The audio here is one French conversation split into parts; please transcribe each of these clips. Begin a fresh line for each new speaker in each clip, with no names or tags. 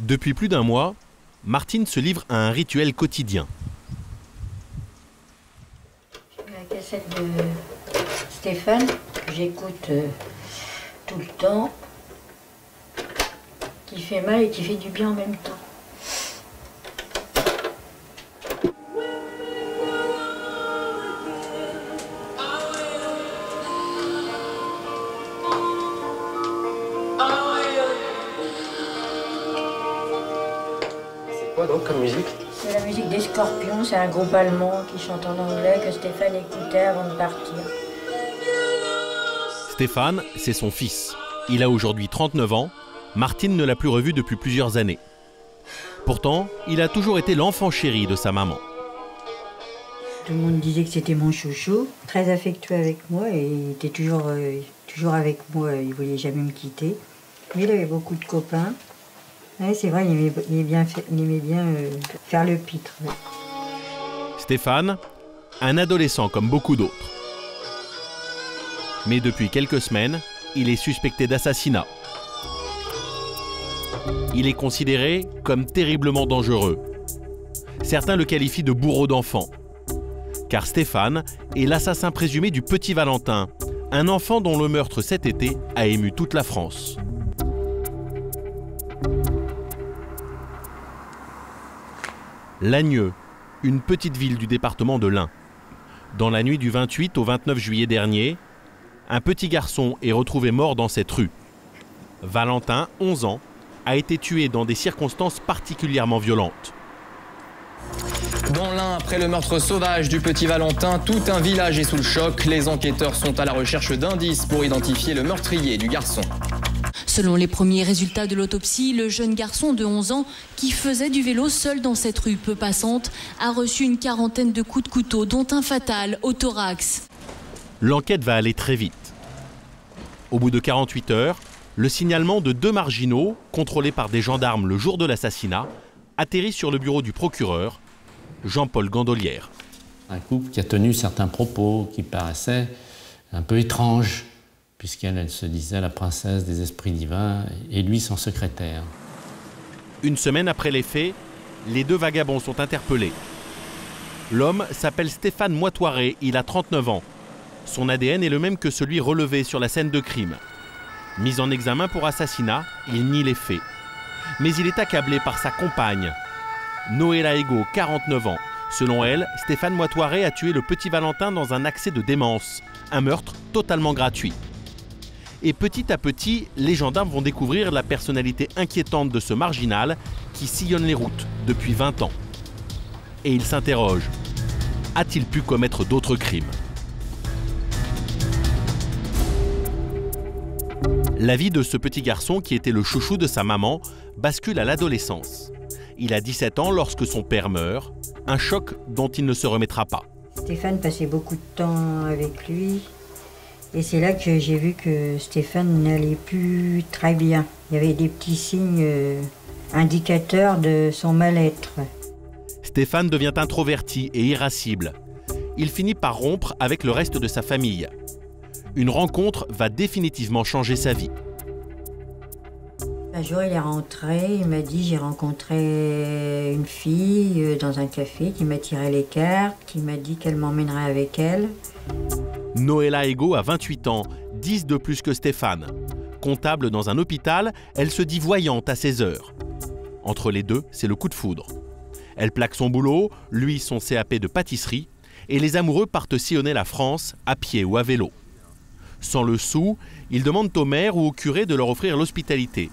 Depuis plus d'un mois, Martine se livre à un rituel quotidien.
La cassette de Stéphane, que j'écoute tout le temps, qui fait mal et qui fait du bien en même temps.
Donc comme musique?
C'est la musique des Scorpions, c'est un groupe allemand qui chante en anglais que Stéphane écoutait avant de partir.
Stéphane, c'est son fils. Il a aujourd'hui 39 ans. Martine ne l'a plus revu depuis plusieurs années. Pourtant, il a toujours été l'enfant chéri de sa maman.
Tout le monde disait que c'était mon chouchou, très affectueux avec moi et il était toujours avec moi, il ne voulait jamais me quitter. Mais il avait beaucoup de copains. Ouais, c'est vrai, il aimait bien faire le pitre. Ouais.
Stéphane, un adolescent comme beaucoup d'autres. Mais depuis quelques semaines, il est suspecté d'assassinat. Il est considéré comme terriblement dangereux. Certains le qualifient de bourreau d'enfants. Car Stéphane est l'assassin présumé du petit Valentin, un enfant dont le meurtre cet été a ému toute la France. Lagneux, une petite ville du département de l'Ain. Dans la nuit du 28 au 29 juillet dernier, un petit garçon est retrouvé mort dans cette rue. Valentin, 11 ans, a été tué dans des circonstances particulièrement violentes.
Dans l'Ain, après le meurtre sauvage du petit Valentin, tout un village est sous le choc. Les enquêteurs sont à la recherche d'indices pour identifier le meurtrier du garçon.
Selon les premiers résultats de l'autopsie, le jeune garçon de 11 ans qui faisait du vélo seul dans cette rue peu passante a reçu une quarantaine de coups de couteau, dont un fatal au thorax.
L'enquête va aller très vite. Au bout de 48 heures, le signalement de 2 marginaux, contrôlés par des gendarmes le jour de l'assassinat, atterrit sur le bureau du procureur, Jean-Paul Gandolière.
Un couple qui a tenu certains propos qui paraissaient un peu étranges, puisqu'elle se disait la princesse des esprits divins et lui son secrétaire.
Une semaine après les faits, les 2 vagabonds sont interpellés. L'homme s'appelle Stéphane Moitoiré, il a 39 ans. Son ADN est le même que celui relevé sur la scène de crime. Mis en examen pour assassinat, il nie les faits. Mais il est accablé par sa compagne, Noëlla Ego, 49 ans. Selon elle, Stéphane Moitoiré a tué le petit Valentin dans un accès de démence. Un meurtre totalement gratuit. Et petit à petit, les gendarmes vont découvrir la personnalité inquiétante de ce marginal qui sillonne les routes depuis 20 ans. Et ils s'interrogent. A-t-il pu commettre d'autres crimes ? La vie de ce petit garçon, qui était le chouchou de sa maman, bascule à l'adolescence. Il a 17 ans lorsque son père meurt, un choc dont il ne se remettra pas.
Stéphane passait beaucoup de temps avec lui. Et c'est là que j'ai vu que Stéphane n'allait plus très bien. Il y avait des petits signes indicateurs de son mal-être.
Stéphane devient introverti et irascible. Il finit par rompre avec le reste de sa famille. Une rencontre va définitivement changer sa vie.
Un jour, il est rentré, il m'a dit, j'ai rencontré une fille dans un café qui m'a tiré les cartes, qui m'a dit qu'elle m'emmènerait avec elle.
Noëlla Ego a 28 ans, 10 de plus que Stéphane. Comptable dans un hôpital, elle se dit voyante à 16 heures. Entre les deux, c'est le coup de foudre. Elle plaque son boulot, lui son CAP de pâtisserie, et les amoureux partent sillonner la France à pied ou à vélo. Sans le sou, ils demandent au maire ou au curé de leur offrir l'hospitalité.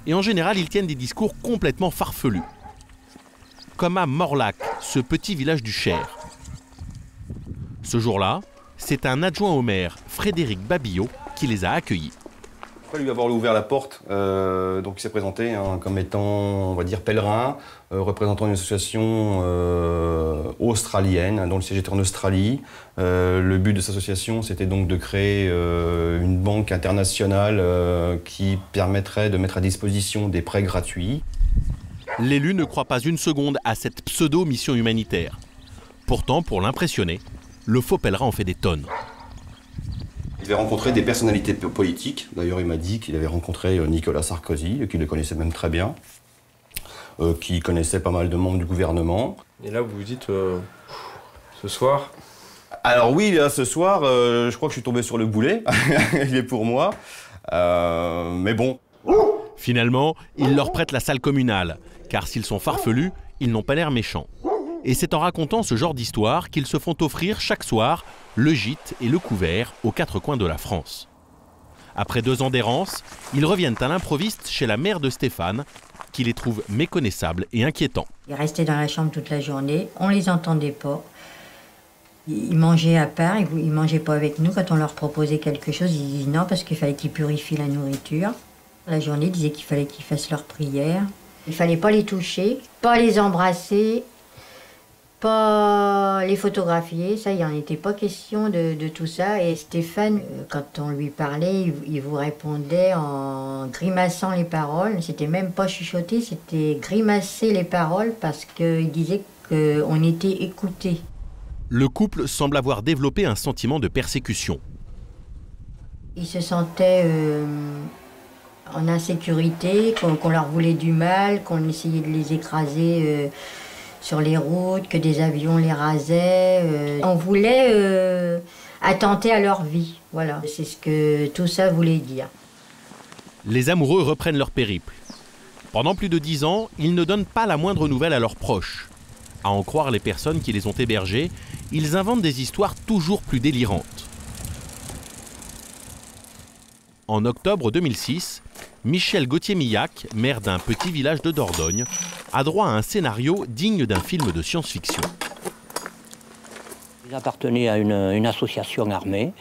Et en général, ils tiennent des discours complètement farfelus. Comme à Morlac, ce petit village du Cher. Ce jour-là, c'est un adjoint au maire, Frédéric Babillot, qui les a accueillis.
Après lui avoir ouvert la porte, donc il s'est présenté comme étant, on va dire, pèlerin, représentant une association australienne, dont le siège était en Australie. Le but de cette association, c'était donc de créer une banque internationale qui permettrait de mettre à disposition des prêts gratuits.
L'élu ne croit pas une seconde à cette pseudo-mission humanitaire. Pourtant, pour l'impressionner, le faux pèlerin en fait des tonnes.
Il avait rencontré des personnalités politiques. D'ailleurs, il m'a dit qu'il avait rencontré Nicolas Sarkozy, qu'il le connaissait même très bien. qui connaissait pas mal de membres du gouvernement.
Et là, vous vous dites, ce soir?
Alors oui, là, ce soir, je crois que je suis tombé sur le boulet. Il est pour moi. Mais bon.
Finalement, il leur prête la salle communale, car s'ils sont farfelus, ils n'ont pas l'air méchants. Et c'est en racontant ce genre d'histoire qu'ils se font offrir chaque soir le gîte et le couvert aux 4 coins de la France. Après 2 ans d'errance, ils reviennent à l'improviste chez la mère de Stéphane, qui les trouve méconnaissables et inquiétants.
Ils restaient dans la chambre toute la journée, on les entendait pas. Ils mangeaient à part, ils mangeaient pas avec nous. Quand on leur proposait quelque chose, ils disaient non parce qu'il fallait qu'ils purifient la nourriture. La journée, ils disaient qu'il fallait qu'ils fassent leur prière. Il fallait pas les toucher, pas les embrasser, pas les photographier. Ça, il n'en était pas question de tout ça. Et Stéphane, quand on lui parlait, il vous répondait en grimaçant les paroles. C'était même pas chuchoter, c'était grimacer les paroles parce qu'il disait qu'on était écoutés.
Le couple semble avoir développé un sentiment de persécution.
Ils se sentaient en insécurité, qu'on leur voulait du mal, qu'on essayait de les écraser sur les routes, que des avions les rasaient. On voulait attenter à leur vie. Voilà, c'est ce que tout ça voulait dire.
Les amoureux reprennent leur périple. Pendant plus de 10 ans, ils ne donnent pas la moindre nouvelle à leurs proches. À en croire les personnes qui les ont hébergés, ils inventent des histoires toujours plus délirantes. En octobre 2006, Michel Gauthier-Millac, maire d'un petit village de Dordogne, a droit à un scénario digne d'un film de science-fiction.
Il appartenait à une association armée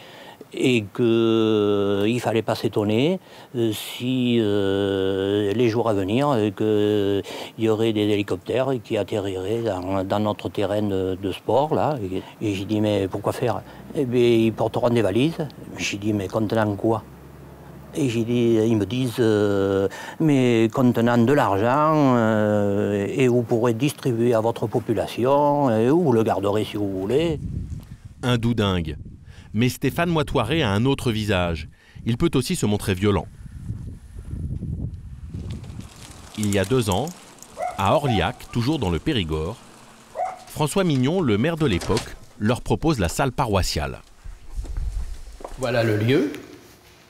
et qu'il ne fallait pas s'étonner si les jours à venir, qu'il y aurait des hélicoptères qui atterriraient dans notre terrain de sport. Là. Et j'ai dit, mais pourquoi faire? Eh bien, ils porteront des valises. J'ai dit, mais contenant quoi? Et j'ai dit, ils me disent, mais contenant de l'argent, et vous pourrez distribuer à votre population, et vous le garderez si vous voulez.
Un doudingue. Mais Stéphane Moitoiré a un autre visage. Il peut aussi se montrer violent. Il y a 2 ans, à Orliac, toujours dans le Périgord, François Mignon, le maire de l'époque, leur propose la salle paroissiale.
Voilà le lieu.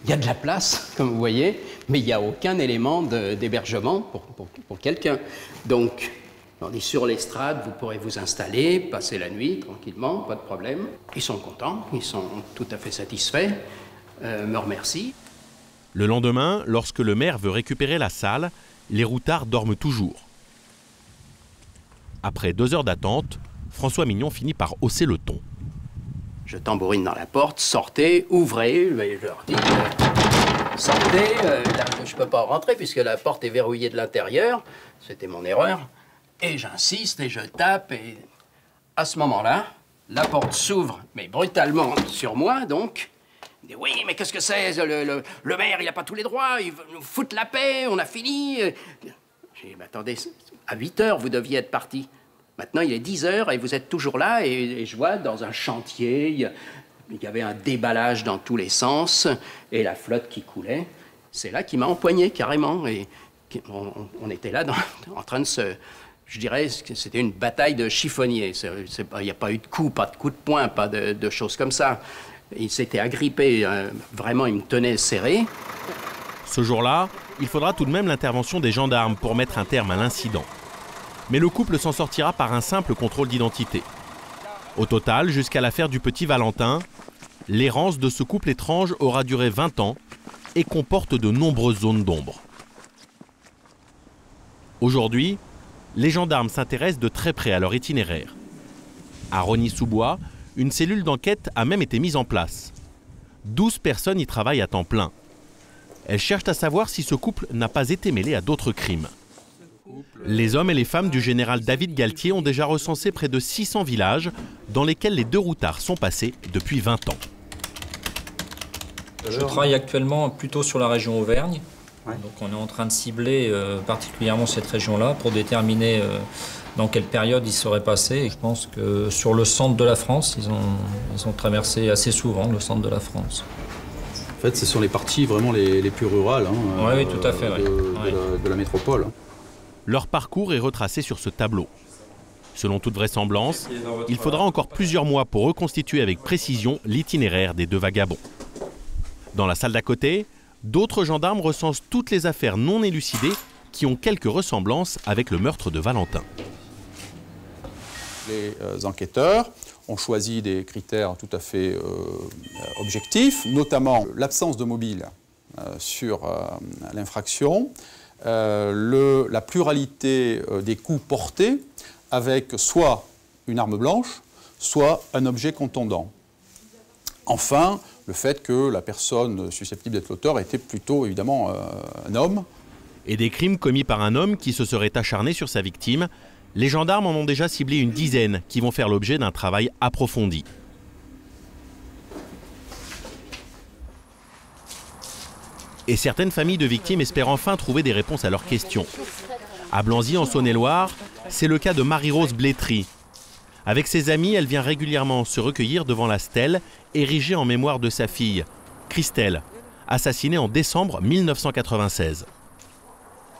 Il y a de la place, comme vous voyez, mais il n'y a aucun élément d'hébergement pour quelqu'un. Donc, on est sur l'estrade, vous pourrez vous installer, passer la nuit tranquillement, pas de problème. Ils sont contents, ils sont tout à fait satisfaits, me remercient.
Le lendemain, lorsque le maire veut récupérer la salle, les routards dorment toujours. Après 2 heures d'attente, François Mignon finit par hausser le ton.
Je tambourine dans la porte, sortez, ouvrez, je leur dis, sortez, là, je ne peux pas rentrer puisque la porte est verrouillée de l'intérieur, c'était mon erreur. Et j'insiste et je tape et à ce moment-là, la porte s'ouvre, mais brutalement sur moi donc. Il dit, oui, mais qu'est-ce que c'est? Le maire, il n'a pas tous les droits, il veut nous foutre la paix, on a fini. J'ai dit, mais attendez, à 8 heures, vous deviez être parti. Maintenant, il est 10 heures et vous êtes toujours là et je vois dans un chantier, il y avait un déballage dans tous les sens et la flotte qui coulait. C'est là qu'il m'a empoigné carrément et on était là en train de se... Je dirais que c'était une bataille de chiffonniers. Il n'y a pas eu de coups, pas de coups de poing, pas de choses comme ça. Il s'était agrippé, vraiment, il me tenait serré.
Ce jour-là, il faudra tout de même l'intervention des gendarmes pour mettre un terme à l'incident. Mais le couple s'en sortira par un simple contrôle d'identité. Au total, jusqu'à l'affaire du petit Valentin, l'errance de ce couple étrange aura duré 20 ans et comporte de nombreuses zones d'ombre. Aujourd'hui, les gendarmes s'intéressent de très près à leur itinéraire. À Rosny-sous-Bois, une cellule d'enquête a même été mise en place. 12 personnes y travaillent à temps plein. Elles cherchent à savoir si ce couple n'a pas été mêlé à d'autres crimes. Les hommes et les femmes du général David Galtier ont déjà recensé près de 600 villages dans lesquels les 2 routards sont passés depuis 20 ans.
Je travaille actuellement plutôt sur la région Auvergne. Ouais. Donc on est en train de cibler particulièrement cette région-là pour déterminer dans quelle période ils seraient passés. Et je pense que sur le centre de la France, ils ont traversé assez souvent le centre de la France.
En fait, ce sont les parties vraiment les plus rurales
oui, tout à fait,
de la métropole.
Leur parcours est retracé sur ce tableau. Selon toute vraisemblance, il faudra encore plusieurs mois pour reconstituer avec précision l'itinéraire des deux vagabonds. Dans la salle d'à côté, d'autres gendarmes recensent toutes les affaires non élucidées qui ont quelques ressemblances avec le meurtre de Valentin.
Les enquêteurs ont choisi des critères tout à fait objectifs, notamment l'absence de mobile sur l'infraction, la pluralité des coups portés avec soit une arme blanche, soit un objet contondant. Enfin, le fait que la personne susceptible d'être l'auteur était plutôt évidemment un homme.
Et des crimes commis par un homme qui se serait acharné sur sa victime, les gendarmes en ont déjà ciblé une dizaine qui vont faire l'objet d'un travail approfondi. Et certaines familles de victimes espèrent enfin trouver des réponses à leurs questions. À Blanzy, en Saône-et-Loire, c'est le cas de Marie-Rose Blétry. Avec ses amis, elle vient régulièrement se recueillir devant la stèle érigée en mémoire de sa fille, Christelle, assassinée en décembre 1996.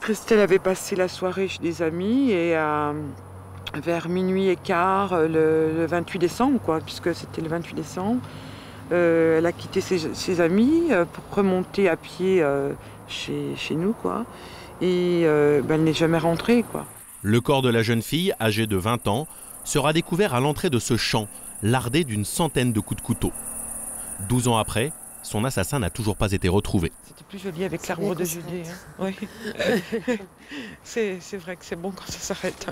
Christelle avait passé la soirée chez des amis et vers minuit et quart, le 28 décembre, puisque c'était le 28 décembre, elle a quitté ses amis pour remonter à pied chez nous, et elle n'est jamais rentrée,
Le corps de la jeune fille, âgée de 20 ans, sera découvert à l'entrée de ce champ, lardé d'une centaine de coups de couteau. 12 ans après, son assassin n'a toujours pas été retrouvé.
C'était plus joli avec l'arbre de Judée. Oui. C'est vrai que c'est bon quand ça s'arrête.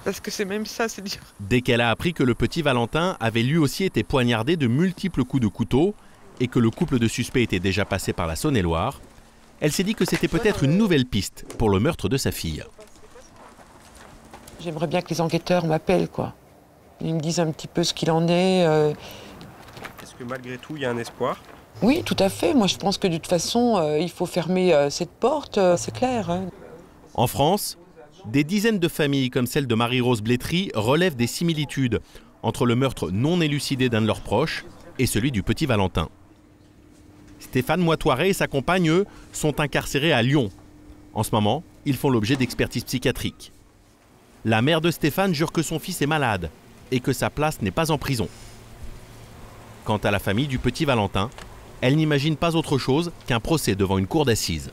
Parce que c'est même ça, c'est dur.
Dès qu'elle a appris que le petit Valentin avait lui aussi été poignardé de multiples coups de couteau et que le couple de suspects était déjà passé par la Saône-et-Loire, elle s'est dit que c'était peut-être une nouvelle piste pour le meurtre de sa fille.
J'aimerais bien que les enquêteurs m'appellent, Ils me disent un petit peu ce qu'il en est.
Est-ce que malgré tout, il y a un espoir ?
Oui, tout à fait. Moi, je pense que de toute façon, il faut fermer cette porte, c'est clair.
En France, des dizaines de familles comme celle de Marie-Rose Blétry relèvent des similitudes entre le meurtre non élucidé d'un de leurs proches et celui du petit Valentin. Stéphane Moitoiré et sa compagne, eux, sont incarcérés à Lyon. En ce moment, ils font l'objet d'expertises psychiatriques. La mère de Stéphane jure que son fils est malade et que sa place n'est pas en prison. Quant à la famille du petit Valentin, elle n'imagine pas autre chose qu'un procès devant une cour d'assises.